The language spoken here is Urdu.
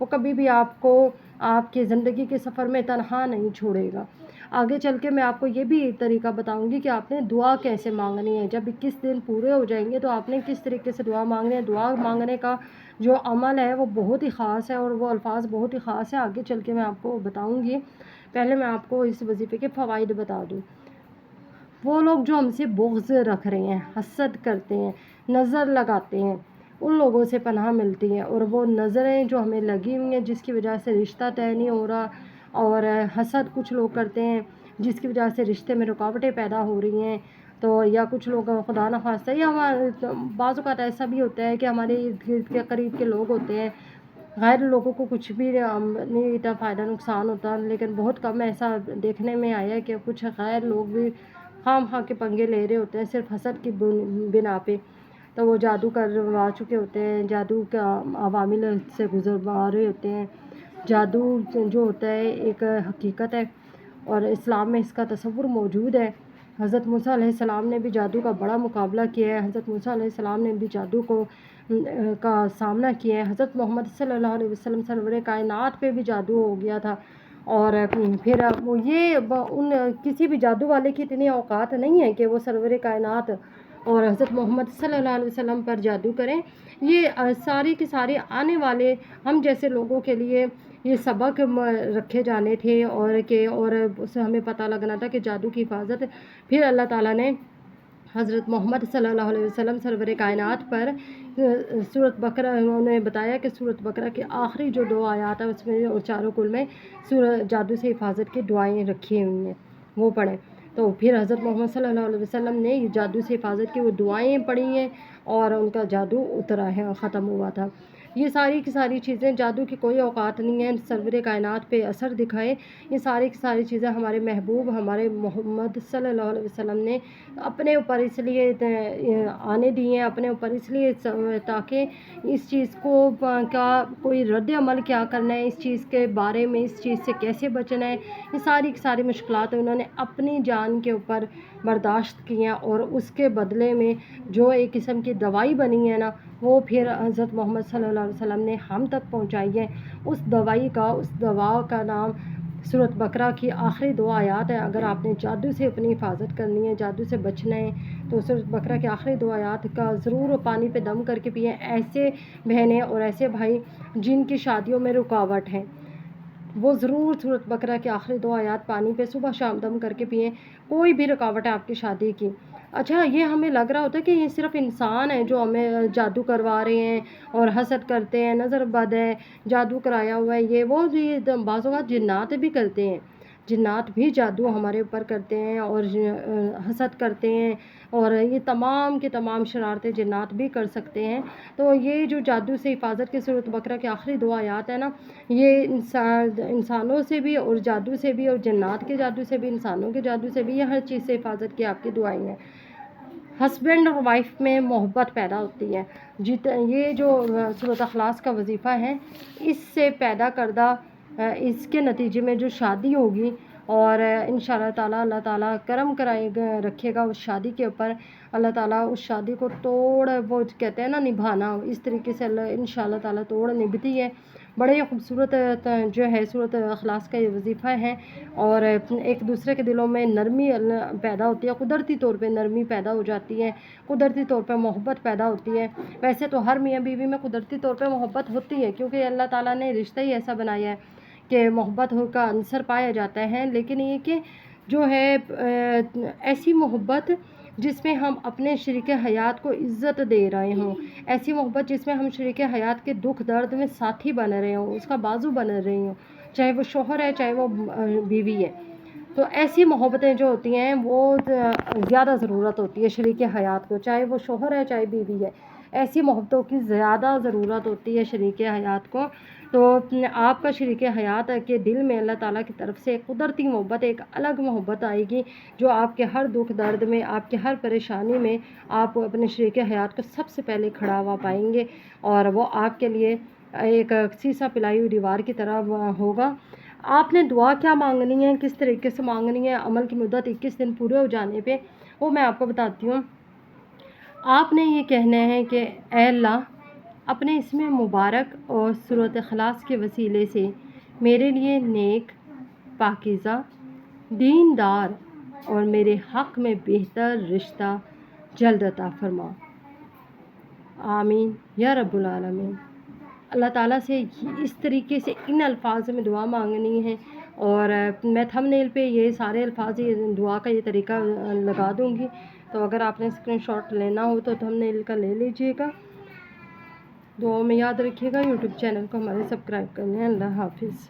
وہ کبھی بھی آپ کو آپ کے زندگی کے سفر میں تنہا نہیں چھوڑے گا۔ آگے چل کے میں آپ کو یہ بھی طریقہ بتاؤں گی کہ آپ نے دعا کیسے مانگنی ہے۔ جب 21 دن پورے ہو جائیں گے تو آپ نے کس طریقے سے دعا مانگنی ہے۔ دعا مانگنے کا جو عمل ہے وہ بہت ہی خاص ہے اور وہ الفاظ بہت ہی خاص ہے، آگے چل کے میں آپ کو بتاؤں گی۔ پہلے میں آپ کو اس وظیفے کے فوائد بتا دوں۔ وہ لوگ جو ہم سے بغض رکھ رہے ہیں، حسد کرتے ہیں، نظر لگاتے ہیں، ان لوگوں سے پناہ ملتی ہے۔ اور وہ نظریں جو ہمیں لگی ہوئی ہیں جس کی وجہ سے رشتہ طے نہیں ہو رہا، اور حسد کچھ لوگ کرتے ہیں جس کی وجہ سے رشتے میں رکاوٹیں پیدا ہو رہی ہیں، تو یا کچھ لوگ خدا نخواستہ، یا بعض اوقات ایسا بھی ہوتا ہے کہ ہمارے ارد گرد کے قریب کے لوگ ہوتے ہیں، غیر لوگوں کو کچھ بھی نہیں اتنا فائدہ نقصان ہوتا، لیکن بہت کم ایسا دیکھنے میں آیا ہے کہ کچھ غیر لوگ بھی خام خواہ کے پنگے لے رہے ہوتے ہیں صرف حسد کی بنا پہ، تو وہ جادو کروا چکے ہوتے ہیں، جادو کا عوامل سے گزروا رہے ہوتے ہیں۔ جادو جو ہوتا ہے ایک حقیقت ہے اور اسلام میں اس کا تصور موجود ہے۔ حضرت موسیٰ علیہ السلام نے بھی جادو کا بڑا مقابلہ کیا ہے، حضرت موسیٰ علیہ السلام نے بھی جادو کا سامنا کیا ہے۔ حضرت محمد صلی اللہ علیہ وسلم سرور کائنات پہ بھی جادو ہو گیا تھا، اور پھر کسی بھی جادو والے کی اتنی اوقات نہیں ہے کہ وہ سرور کائنات اور حضرت محمد صلی اللہ علیہ وسلم پر جادو کریں۔ یہ ساری کی ساری آنے والے ہم جیسے لوگوں کے لیے یہ سبق رکھے جانے تھے، اور اس سے ہمیں پتہ لگنا تھا کہ جادو کی حفاظت پھر اللہ تعالیٰ نے حضرت محمد صلی اللہ علیہ وسلم سرور کائنات پر سورۃ بقرہ، انہوں نے بتایا کہ سورۃ بقرہ کے آخری جو 2 آیات ہیں اس میں اور چاروں کل میں جادو سے حفاظت کی دعائیں رکھی ہوئی ہیں، وہ پڑھیں۔ تو پھر حضرت محمد صلی اللہ علیہ وسلم نے جادو سے حفاظت کی وہ دعائیں پڑھی ہیں اور ان کا جادو اترا ہے اور ختم ہوا تھا۔ یہ ساری کی ساری چیزیں، جادو کی کوئی اوقات نہیں ہے سرور کائنات پہ اثر دکھائے۔ یہ ساری کی ساری چیزیں ہمارے محبوب ہمارے محمد صلی اللہ علیہ وسلم نے اپنے اوپر اس لیے آنے دی ہیں، اپنے اوپر اس لیے تاکہ اس چیز کو کا کوئی رد عمل کیا کرنا ہے، اس چیز کے بارے میں، اس چیز سے کیسے بچنا ہے، یہ ساری کی ساری مشکلات انہوں نے اپنی جان کے اوپر برداشت کی ہیں، اور اس کے بدلے میں جو ایک قسم کی دوائی بنی ہے نا، وہ پھر حضرت محمد صلی اللہ علیہ وسلم نے ہم تک پہنچائی ہے۔ اس دوا کا نام سورۃ بقرہ کی آخری 2 آیات ہے۔ اگر آپ نے جادو سے اپنی حفاظت کرنی ہے، جادو سے بچنا ہے، تو سورۃ بقرہ کی آخری 2 آیات کا ضرور پانی پہ دم کر کے پئیں۔ ایسے بہنیں اور ایسے بھائی جن کی شادیوں میں رکاوٹ ہے، وہ ضرور سورۃ بقرہ کی آخری 2 آیات پانی پہ صبح شام دم کر کے پئیں۔ کوئی بھی رکاوٹ ہے آپ کی شادی کی، اچھا یہ ہمیں لگ رہا ہوتا ہے کہ یہ صرف انسان ہیں جو ہمیں جادو کروا رہے ہیں اور حسد کرتے ہیں، نظر بد ہے، جادو کرایا ہوا ہے، یہ وہ بھی بعض اوقات جنات بھی کرتے ہیں، جنات بھی جادو ہمارے اوپر کرتے ہیں اور حسد کرتے ہیں، اور یہ تمام کے تمام شرارتیں جنات بھی کر سکتے ہیں۔ تو یہ جو جادو سے حفاظت کے سورۃ بقرہ کے آخری 2 آیات ہیں نا، یہ انسانوں سے بھی اور جادو سے بھی، اور جنات کے جادو سے بھی، انسانوں کے جادو سے بھی، یہ ہر چیز سے حفاظت کی آپ کی دعائیں ہیں۔ ہسبینڈ اور وائف میں محبت پیدا ہوتی ہے، یہ جو سورۃ اخلاص کا وظیفہ ہے، اس سے پیدا کردہ اس کے نتیجے میں جو شادی ہوگی، اور انشاءاللہ تعالیٰ اللہ تعالیٰ کرم رکھے گا اس شادی کے اوپر، اللہ تعالیٰ اس شادی کو وہ کہتے ہیں نا نبھانا، اس طریقے سے انشاءاللہ تعالیٰ توڑ نبھتی ہے۔ بڑے خوبصورت جو ہے سورۃ اخلاص کا یہ وظیفہ ہے، اور ایک دوسرے کے دلوں میں نرمی پیدا ہوتی ہے، قدرتی طور پہ نرمی پیدا ہو جاتی ہے، قدرتی طور پہ محبت پیدا ہوتی ہے۔ ویسے تو ہر میاں بیوی میں قدرتی طور پہ محبت ہوتی ہے، کیونکہ اللہ تعالیٰ نے رشتہ ہی ایسا بنایا ہے کہ محبت کا عنصر پایا جاتا ہے، لیکن یہ کہ جو ہے ایسی محبت جس میں ہم اپنے شریک حیات کو عزت دے رہے ہوں، ایسی محبت جس میں ہم شریک حیات کے دکھ درد میں ساتھی بن رہے ہوں، اس کا بازو بن رہے ہوں، چاہے وہ شوہر ہے چاہے وہ بیوی ہے۔ تو ایسی محبتیں جو ہوتی ہیں وہ زیادہ ضرورت ہوتی ہے شریک حیات کو، چاہے وہ شوہر ہے چاہے بیوی ہے، ایسی محبتوں کی زیادہ ضرورت ہوتی ہے شریک حیات کو۔ تو آپ کا شریک حیات کے دل میں اللہ تعالیٰ کی طرف سے ایک قدرتی محبت، ایک الگ محبت آئے گی، جو آپ کے ہر دکھ درد میں، آپ کے ہر پریشانی میں آپ اپنے شریک حیات کو سب سے پہلے کھڑا ہوا پائیں گے، اور وہ آپ کے لیے ایک سیسا پلائی ہوئی دیوار کی طرح ہوگا۔ آپ نے دعا کیا مانگنی ہے، کس طریقے سے مانگنی ہے، عمل کی مدت 21 دن پورے ہو جانے پہ وہ میں آپ کو بتاتی ہوں۔ آپ نے یہ کہنا ہے کہ اے اللہ اپنے اسم مبارک اور سورۃ اخلاص کے وسیلے سے میرے لیے نیک، پاکیزہ، دیندار اور میرے حق میں بہتر رشتہ جلد عطا فرما۔ آمین یا رب العالمین۔ اللہ تعالیٰ سے اس طریقے سے ان الفاظ میں دعا مانگنی ہے، اور میں تھم نیل پہ یہ سارے الفاظ، یہ دعا کا یہ طریقہ لگا دوں گی، تو اگر آپ نے اسکرین شاٹ لینا ہو تو تھم نیل کا لے لیجئے گا۔ دعاؤں میں یاد رکھیے گا، یوٹیوب چینل کو ہمارے سبسکرائب کرنے۔ اللہ حافظ۔